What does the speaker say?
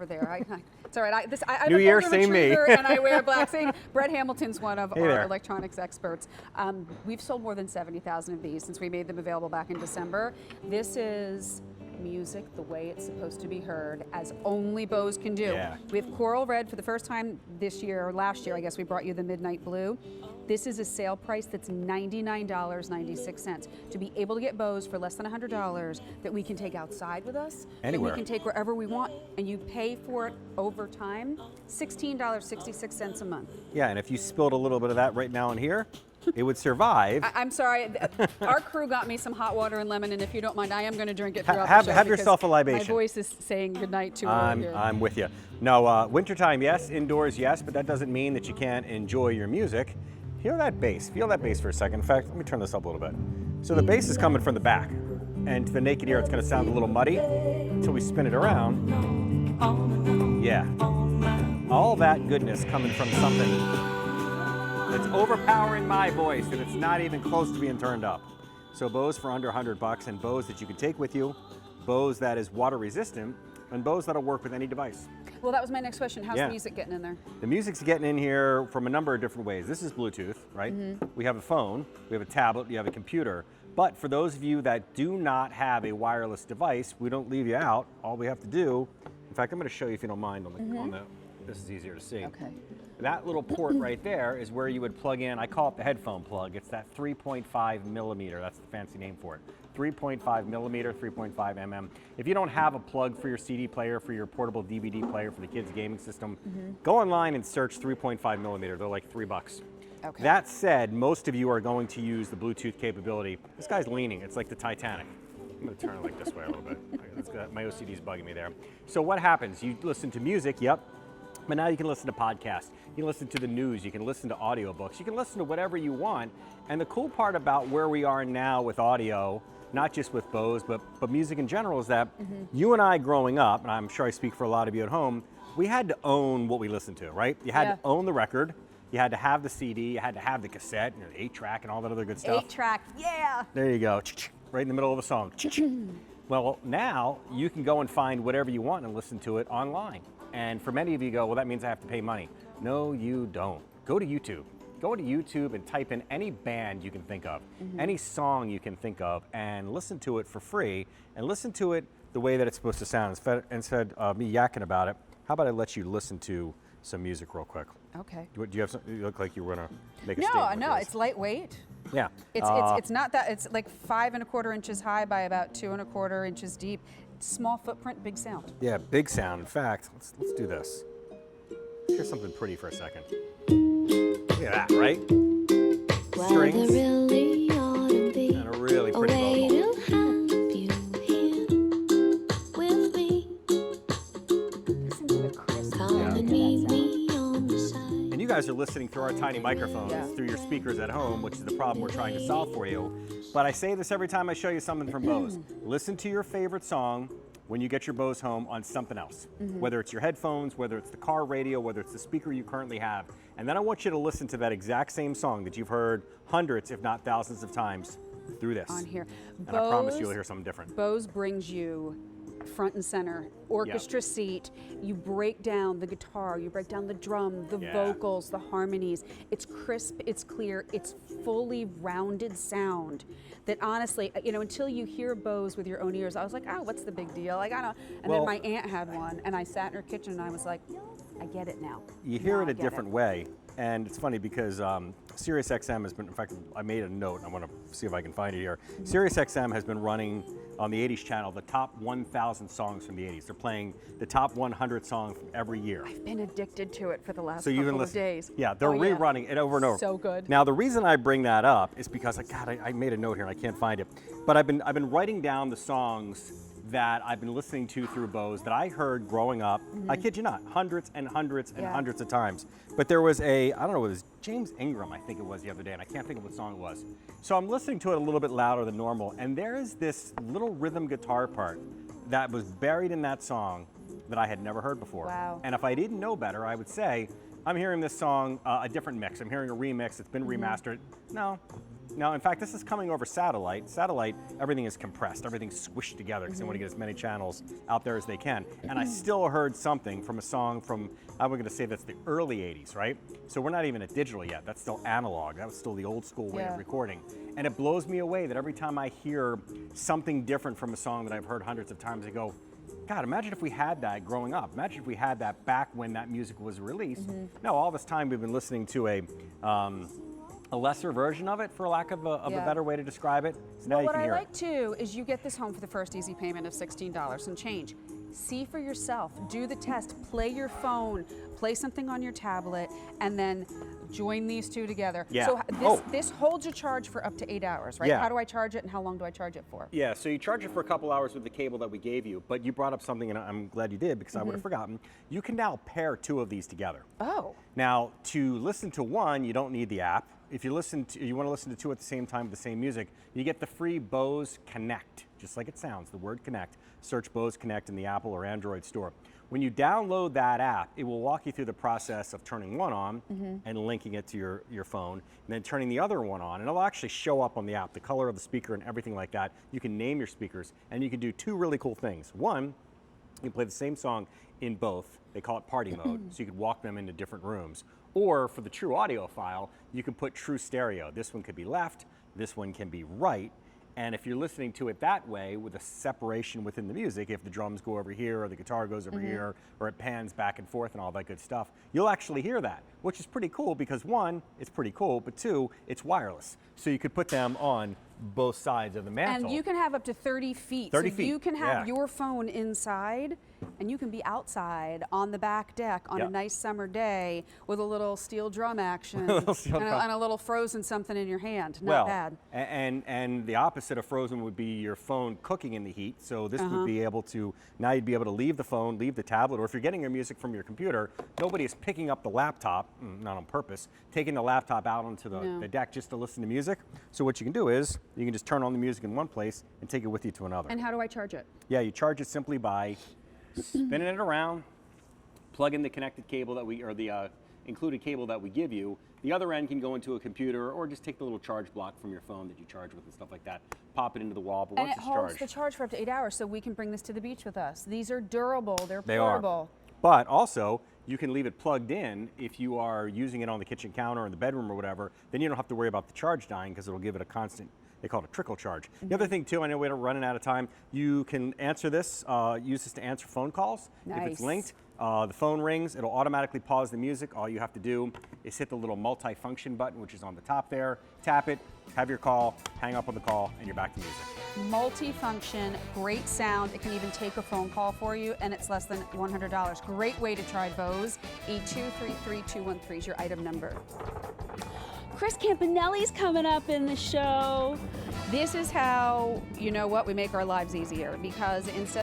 over there. It's all right. I'm New a year, golden same me. retriever, and I wear black. Brett Hamilton's one of our there. electronics experts. We've sold more than 70,000 of these since we made them available back in December. This is music the way it's supposed to be heard, as only Bose can do. Yeah. We have Coral Red for the first time this year, or last year, I guess we brought you the Midnight Blue. This is a sale price that's $99.96. To be able to get Bose for less than $100 that we can take outside with us, anywhere, that we can take wherever we want, and you pay for it over time, $16.66 a month. Yeah, and if you spilled a little bit of that right now in here, it would survive. I'm sorry, our crew got me some hot water and lemon, and if you don't mind, I am going to drink it throughout the show. Have yourself a libation. My voice is saying goodnight to all here. I'm with you. No, wintertime, yes. Indoors, yes. But that doesn't mean that you can't enjoy your music. Hear that bass. Feel that bass for a second. In fact, let me turn this up a little bit. So the bass is coming from the back. And to the naked ear, it's going to sound a little muddy until we spin it around. Yeah. All that goodness coming from something that's overpowering my voice, and it's not even close to being turned up. So Bose for under $100, and Bose that you can take with you, Bose that is water resistant, and Bose that'll work with any device. Well, that was my next question. How's the music getting in there? The music's getting in here from a number of different ways. This is Bluetooth, right? Mm-hmm. We have a phone, we have a tablet, you have a computer. But for those of you that do not have a wireless device, we don't leave you out. All we have to do, in fact, I'm going to show you if you don't mind on the this is easier to see. Okay. That little port right there is where you would plug in, I call it the headphone plug. It's that 3.5 millimeter, that's the fancy name for it. 3.5 millimeter, 3.5 mm. If you don't have a plug for your CD player, for your portable DVD player, for the kids' gaming system, go online and search 3.5 millimeter. They're like $3. Okay. That said, most of you are going to use the Bluetooth capability. This guy's leaning, it's like the Titanic. I'm gonna turn it like this way a little bit. My OCD's bugging me there. So what happens? You listen to music, but now you can listen to podcasts, you can listen to the news, you can listen to audiobooks, you can listen to whatever you want. And the cool part about where we are now with audio, not just with Bose, but music in general, is that you and I growing up, and I'm sure I speak for a lot of you at home, we had to own what we listened to, right? You had to own the record, you had to have the CD, you had to have the cassette, and the 8-track and all that other good stuff. 8-track, yeah! There you go, right in the middle of a song. Well, now you can go and find whatever you want and listen to it online. And for many of you go, well, that means I have to pay money. No, you don't. Go to YouTube. Go to YouTube and type in any band you can think of, any song you can think of, and listen to it for free, and listen to it the way that it's supposed to sound. Instead of me yakking about it, how about I let you listen to some music real quick? Okay. Do you have something? You look like you were gonna make a statement. No, it's lightweight. Yeah. It's not that. It's like 5 1/4 inches high by about 2 1/4 inches deep. Small footprint, big sound. Yeah, big sound. In fact, let's do this. Let's hear something pretty for a second. Look at that, right? Strings really and a really pretty vocal. Listen to the crisp. And you guys are listening through our tiny microphones, through your speakers at home, which is the problem we're trying to solve for you. But I say this every time I show you something from Bose. Listen to your favorite song when you get your Bose home on something else. Whether it's your headphones, whether it's the car radio, whether it's the speaker you currently have. And then I want you to listen to that exact same song that you've heard hundreds, if not thousands of times through this. On here. And I promise you'll hear something different. Bose brings you front and center, orchestra seat. You break down the guitar, you break down the drum, the vocals, the harmonies. It's crisp, it's clear, it's fully rounded sound that honestly, until you hear Bose with your own ears, I was like, oh, what's the big deal? Like, I don't know. And then my aunt had one, and I sat in her kitchen and I was like, I get it now. You hear it a different way. And it's funny because SiriusXM has been, in fact, I made a note, and I want to see if I can find it here. SiriusXM has been running on the 80s channel the top 1,000 songs from the 80s. They're playing the top 100 songs from every year. I've been addicted to it for the last couple of days. Yeah, they're rerunning it over and over. So good. Now, the reason I bring that up is because, I made a note here and I can't find it. But I've been writing down the songs that I've been listening to through Bose that I heard growing up. I kid you not, hundreds and hundreds and hundreds of times. But there was I don't know, it was James Ingram, I think it was the other day, and I can't think of what song it was. So I'm listening to it a little bit louder than normal, and there is this little rhythm guitar part that was buried in that song that I had never heard before. Wow. And if I didn't know better, I would say, I'm hearing this song a different mix. I'm hearing a remix, it's been remastered. No, Now, in fact, this is coming over satellite. Satellite, everything is compressed, everything's squished together because they want to get as many channels out there as they can. And I still heard something from a song from, I'm going to say that's the early 80s, right? So we're not even at digital yet. That's still analog. That was still the old school way of recording. And it blows me away that every time I hear something different from a song that I've heard hundreds of times, I go, God, imagine if we had that growing up. Imagine if we had that back when that music was released. No, all this time we've been listening to a lesser version of it, for lack of a better way to describe it. So now you What can I hear like it. too is you get this home for the first easy payment of $16 and change. See for yourself, do the test, play your phone, play something on your tablet, and then join these two together. Yeah. So this holds a charge for up to 8 hours, right? Yeah. How do I charge it and how long do I charge it for? Yeah, so you charge it for a couple hours with the cable that we gave you, but you brought up something, and I'm glad you did because I would have forgotten. You can now pair two of these together. Oh. Now, to listen to one, you don't need the app. If you want to listen to two at the same time with the same music, you get the free Bose Connect, just like it sounds, the word Connect. Search Bose Connect in the Apple or Android store. When you download that app, it will walk you through the process of turning one on and linking it to your phone, and then turning the other one on, and it'll actually show up on the app, the color of the speaker and everything like that. You can name your speakers, and you can do two really cool things. One, you can play the same song in both. They call it party mode, so you could walk them into different rooms. Or for the true audiophile, you can put true stereo. This one could be left, this one can be right. And if you're listening to it that way, with a separation within the music, if the drums go over here or the guitar goes over here, or it pans back and forth and all that good stuff, you'll actually hear that, which is pretty cool because one, it's pretty cool, but two, it's wireless. So you could put them on both sides of the mantle. And you can have up to 30 feet. 30 so feet, you can have yeah. your phone inside and you can be outside on the back deck on a nice summer day with a little steel drum action and a little frozen something in your hand. Not bad. And the opposite of frozen would be your phone cooking in the heat. So this would be able to, now you'd be able to leave the phone, leave the tablet, or if you're getting your music from your computer, nobody is picking up the laptop, not on purpose, taking the laptop out onto the deck just to listen to music. So what you can do is, you can just turn on the music in one place and take it with you to another. And how do I charge it? Yeah, you charge it simply by spinning it around, plug in the connected cable that or the included cable that we give you. The other end can go into a computer or just take the little charge block from your phone that you charge with and stuff like that, pop it into the wall, but once it's charged. And it holds the charge for up to 8 hours, so we can bring this to the beach with us. These are durable, they're They portable. are. But also, you can leave it plugged in if you are using it on the kitchen counter or in the bedroom or whatever, then you don't have to worry about the charge dying because it'll give it a constant, they call it a trickle charge. The other thing too, I know we're running out of time, you can answer this, use this to answer phone calls. Nice. If it's linked, the phone rings, it'll automatically pause the music. All you have to do is hit the little multi-function button, which is on the top there, tap it, have your call, hang up on the call, and you're back to music. Multi-function, great sound. It can even take a phone call for you, and it's less than $100. Great way to try Bose. E233213 is your item number. Chris Campanelli's coming up in the show. This is how, you know what, we make our lives easier, because instead